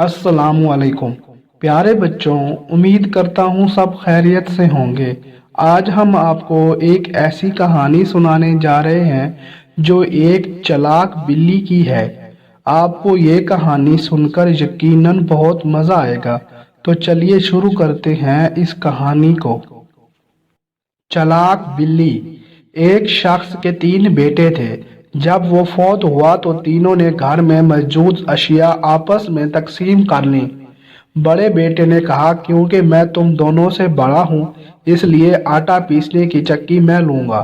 अस्सलामु अलैकुम। प्यारे बच्चों, उम्मीद करता हूँ सब खैरियत से होंगे। आज हम आपको एक ऐसी कहानी सुनाने जा रहे हैं जो एक चालाक बिल्ली की है। आपको ये कहानी सुनकर यकीनन बहुत मज़ा आएगा। तो चलिए शुरू करते हैं इस कहानी को। चालाक बिल्ली। एक शख्स के तीन बेटे थे। जब वो फौत हुआ तो तीनों ने घर में मौजूद अशिया आपस में तकसीम कर ली। बड़े बेटे ने कहा, क्योंकि मैं तुम दोनों से बड़ा हूँ, इसलिए आटा पीसने की चक्की मैं लूंगा।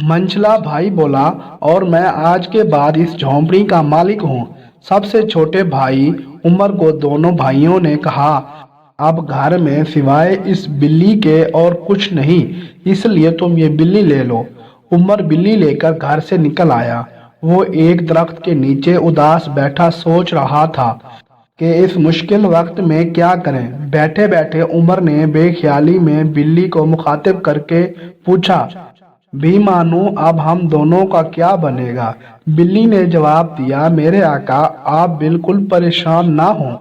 मंझला भाई बोला, और मैं आज के बाद इस झोंपड़ी का मालिक हूँ। सबसे छोटे भाई उमर को दोनों भाइयों ने कहा, अब घर में सिवाय इस बिल्ली के और कुछ नहीं, इसलिए तुम ये बिल्ली ले लो। उमर बिल्ली लेकर घर से निकल आया। वो एक दरख्त के नीचे उदास बैठा सोच रहा था कि इस मुश्किल वक्त में क्या करें। बैठे बैठे उमर ने बेख्याली में बिल्ली को मुखातिब करके पूछा, भी मानू, अब हम दोनों का क्या बनेगा? बिल्ली ने जवाब दिया, मेरे आका, आप बिल्कुल परेशान ना हो।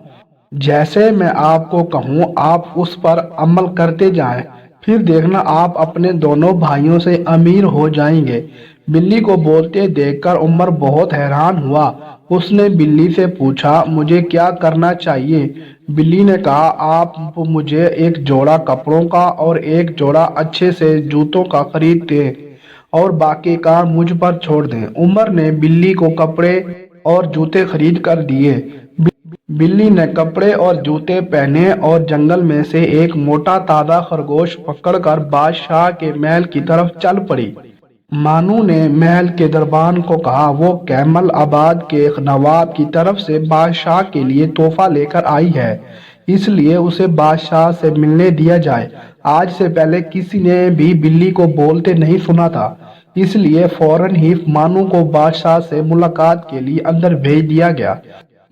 जैसे मैं आपको कहूँ आप उस पर अमल करते जाएं, फिर देखना आप अपने दोनों भाइयों से अमीर हो जाएंगे। बिल्ली को बोलते देखकर उमर बहुत हैरान हुआ। उसने बिल्ली से पूछा, मुझे क्या करना चाहिए? बिल्ली ने कहा, आप मुझे एक जोड़ा कपड़ों का और एक जोड़ा अच्छे से जूतों का खरीद दें और बाकी का मुझ पर छोड़ दें। उमर ने बिल्ली को कपड़े और जूते खरीद कर दिए। बिल्ली ने कपड़े और जूते पहने और जंगल में से एक मोटा ताजा खरगोश पकड़कर बादशाह के महल की तरफ चल पड़ी। मानू ने महल के दरबान को कहा, वो कैमल आबाद के नवाब की तरफ से बादशाह के लिए तोहफा लेकर आई है, इसलिए उसे बादशाह से मिलने दिया जाए। आज से पहले किसी ने भी बिल्ली को बोलते नहीं सुना था, इसलिए फौरन ही मानू को बादशाह से मुलाकात के लिए अंदर भेज दिया गया।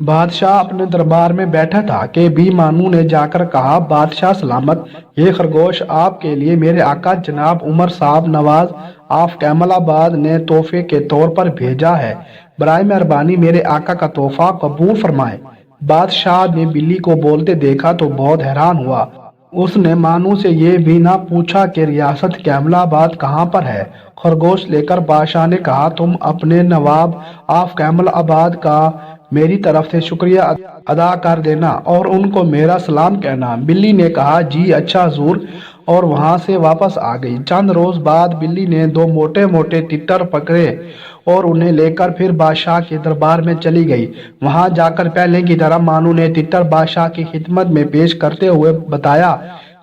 बादशाह अपने दरबार में बैठा था कि बी मानू ने जाकर कहा, बादशाह सलामत, ये खरगोश आपके लिए मेरे आका जनाब उमर साहब नवाज ऑफ कैमलाबाद ने तोहफे के तौर पर भेजा है। बराए मेहरबानी मेरे आका का तोहफा कबूल फरमाए। बादशाह ने बिल्ली को बोलते देखा तो बहुत हैरान हुआ। उसने मानू से ये भी ना पूछा कि रियासत कैमलाबाद कहाँ पर है। खरगोश लेकर बादशाह ने कहा, तुम अपने नवाब ऑफ कैमलाबाद का मेरी तरफ से शुक्रिया अदा कर देना और उनको मेरा सलाम कहना। बिल्ली ने कहा, जी अच्छा हुजूर, और वहां से वापस आ गई। चंद रोज बाद बिल्ली ने दो मोटे मोटे तितर पकड़े और उन्हें लेकर फिर बादशाह के दरबार में चली गई। वहां जाकर पहले की तरह मानू ने तितर बादशाह की खिदमत में पेश करते हुए बताया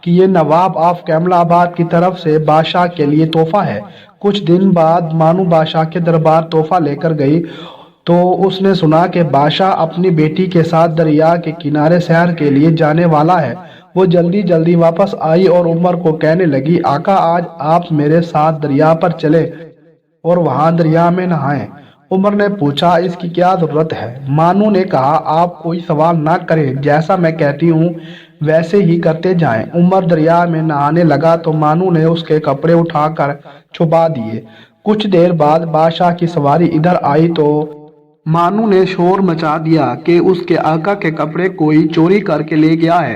कि ये नवाब ऑफ कैमलाबाद की तरफ से बादशाह के लिए तोहफा है। कुछ दिन बाद मानू बादशाह के दरबार तोहफा लेकर गई तो उसने सुना कि बादशाह अपनी बेटी के साथ दरिया के किनारे सैर के लिए जाने वाला है। वो जल्दी जल्दी वापस आई और उमर को कहने लगी, आका, आज आप मेरे साथ दरिया पर चले और वहां दरिया में नहाएं। उमर ने पूछा, इसकी क्या जरूरत है? मानू ने कहा, आप कोई सवाल ना करें, जैसा मैं कहती हूँ वैसे ही करते जाएं। उमर दरिया में नहाने लगा तो मानू ने उसके कपड़े उठाकर छुपा दिए। कुछ देर बाद बादशाह की सवारी इधर आई तो मानू ने शोर मचा दिया कि उसके आका के कपड़े कोई चोरी करके ले गया है।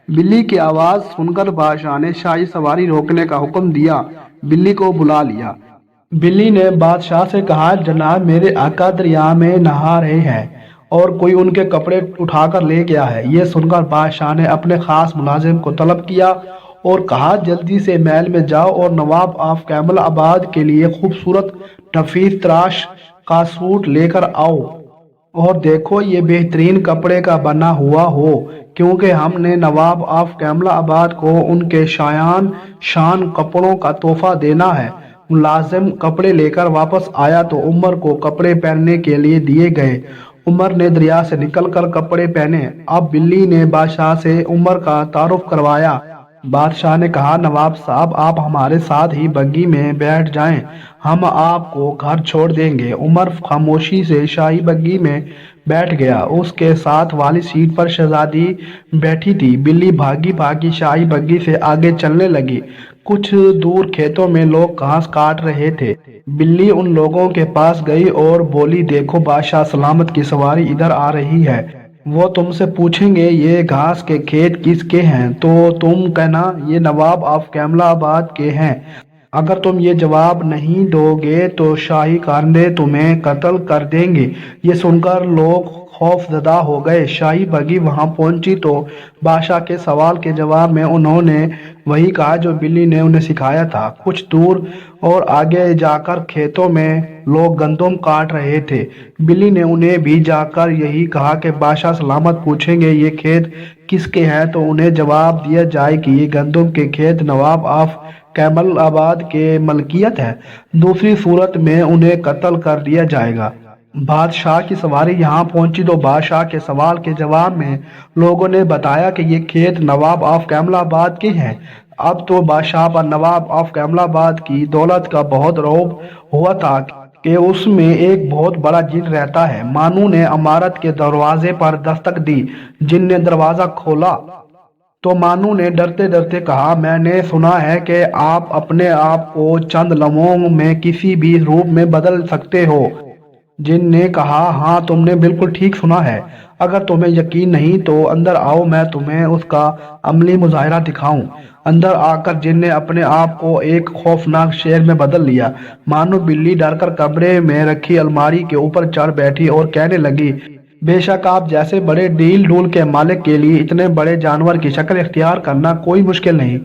बिल्ली की आवाज सुनकर बादशाह ने शाही सवारी रोकने का हुक्म दिया। बिल्ली को बुला लिया। बिल्ली ने बादशाह से कहा, जनाब, मेरे आका दरिया में नहा रहे हैं और कोई उनके कपड़े उठाकर ले गया है। ये सुनकर बादशाह ने अपने खास मुलाजिम को तलब किया और कहा, जल्दी से महल में जाओ और नवाब ऑफ कैमल आबाद के लिए खूबसूरत नफीस तराश का सूट लेकर आओ और देखो ये बेहतरीन कपड़े का बना हुआ हो, क्योंकि हमने नवाब ऑफ कैमलाबाद को उनके शान कपड़ों का तोहफा देना है। मुलाजिम कपड़े लेकर वापस आया तो उमर को कपड़े पहनने के लिए दिए गए। उमर ने दरिया से निकलकर कपड़े पहने। अब बिल्ली ने बादशाह से उमर का तारुफ करवाया। बादशाह ने कहा, नवाब साहब, आप हमारे साथ ही बग्गी में बैठ जाएं, हम आपको घर छोड़ देंगे। उमर खामोशी से शाही बग्गी में बैठ गया। उसके साथ वाली सीट पर शहजादी बैठी थी। बिल्ली भागी भागी शाही बग्गी से आगे चलने लगी। कुछ दूर खेतों में लोग घास काट रहे थे। बिल्ली उन लोगों के पास गई और बोली, देखो बादशाह सलामत की सवारी इधर आ रही है। वो तुमसे पूछेंगे ये घास के खेत किसके हैं, तो तुम कहना ये नवाब ऑफ कैमलाबाद के हैं। अगर तुम ये जवाब नहीं दोगे तो शाही कांधे तुम्हें कत्ल कर देंगे। ये सुनकर लोग खौफजदा हो गए। शाही बगी वहां पहुंची तो बादशाह के सवाल के जवाब में उन्होंने वही कहा जो बिल्ली ने उन्हें सिखाया था। कुछ दूर और आगे जाकर खेतों में लोग गंदम काट रहे थे। बिल्ली ने उन्हें भी जाकर यही कहा कि बादशाह सलामत पूछेंगे ये खेत किसके हैं, तो उन्हें जवाब दिया जाए कि ये गंदम के खेत नवाब ऑफ कैमल आबाद के मलकियत है। दूसरी सूरत में उन्हें कत्ल कर दिया जाएगा। बादशाह की सवारी यहाँ पहुंची तो बादशाह के सवाल के जवाब में लोगों ने बताया कि ये खेत नवाब ऑफ कैमलाबाद के हैं। अब तो बादशाह पर नवाब ऑफ कैमलाबाद की दौलत का बहुत रौब हुआ था कि उसमें एक बहुत बड़ा जिन रहता है। मानू ने इमारत के दरवाजे पर दस्तक दी। जिन ने दरवाजा खोला तो मानू ने डरते डरते कहा, मैंने सुना है कि आप अपने आप को चंद लम्हों में किसी भी रूप में बदल सकते हो। जिन ने कहा, हाँ तुमने बिल्कुल ठीक सुना है। अगर तुम्हें यकीन नहीं तो अंदर आओ, मैं तुम्हें उसका अमली मुजाहिरा दिखाऊं। अंदर आकर जिन ने अपने आप को एक खौफनाक शेर में बदल लिया। मानो बिल्ली डरकर कमरे में रखी अलमारी के ऊपर चढ़ बैठी और कहने लगी, बेशक आप जैसे बड़े डील डूल के मालिक के लिए इतने बड़े जानवर की शक्ल इख्तियार करना कोई मुश्किल नहीं।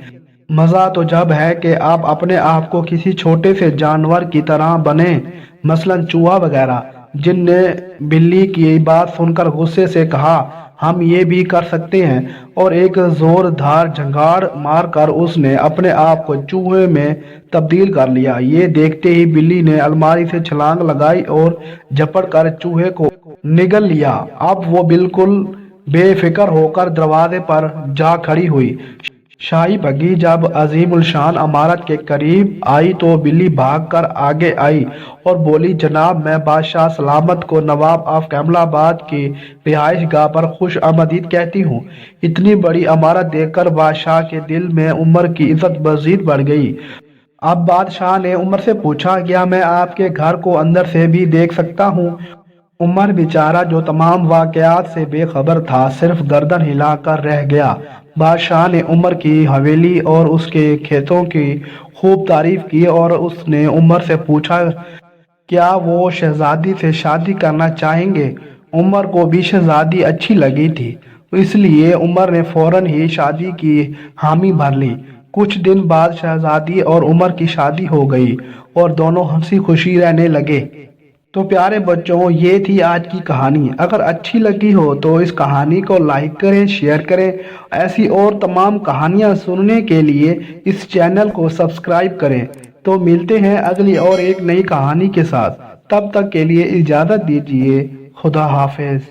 मजा तो जब है कि आप अपने आप को किसी छोटे से जानवर की तरह बने, मसलन चूहा वगैरह। जिन ने बिल्ली की बात सुनकर गुस्से से कहा, हम ये भी कर सकते हैं, और एक जोरदार झंगाड़ मारकर उसने अपने आप को चूहे में तब्दील कर लिया। ये देखते ही बिल्ली ने अलमारी से छलांग लगाई और झपट कर चूहे को निगल लिया। अब वो बिल्कुल बेफिक्र होकर दरवाजे पर जा खड़ी हुई। शाही बगी जब अजीमुल शान इमारत के करीब आई तो बिल्ली भागकर आगे आई और बोली, जनाब मैं बादशाह सलामत को नवाब ऑफ कैमलाबाद की रिहाइश गाह पर खुश आमदीद कहती हूँ। इतनी बड़ी इमारत देखकर बादशाह के दिल में उमर की इज्जत मजीद बढ़ गई। अब बादशाह ने उमर से पूछा, क्या मैं आपके घर को अंदर से भी देख सकता हूँ? उमर बेचारा जो तमाम वाकयात से बेखबर था, सिर्फ गर्दन हिलाकर रह गया। बादशाह ने उमर की हवेली और उसके खेतों की खूब तारीफ की और उसने उमर से पूछा, क्या वो शहजादी से शादी करना चाहेंगे? उमर को भी शहजादी अच्छी लगी थी, इसलिए उमर ने फौरन ही शादी की हामी भर ली। कुछ दिन बाद शहजादी और उमर की शादी हो गई और दोनों हंसी खुशी रहने लगे। तो प्यारे बच्चों, ये थी आज की कहानी। अगर अच्छी लगी हो तो इस कहानी को लाइक करें, शेयर करें। ऐसी और तमाम कहानियां सुनने के लिए इस चैनल को सब्सक्राइब करें। तो मिलते हैं अगली और एक नई कहानी के साथ। तब तक के लिए इजाज़त दीजिए। खुदा हाफिज।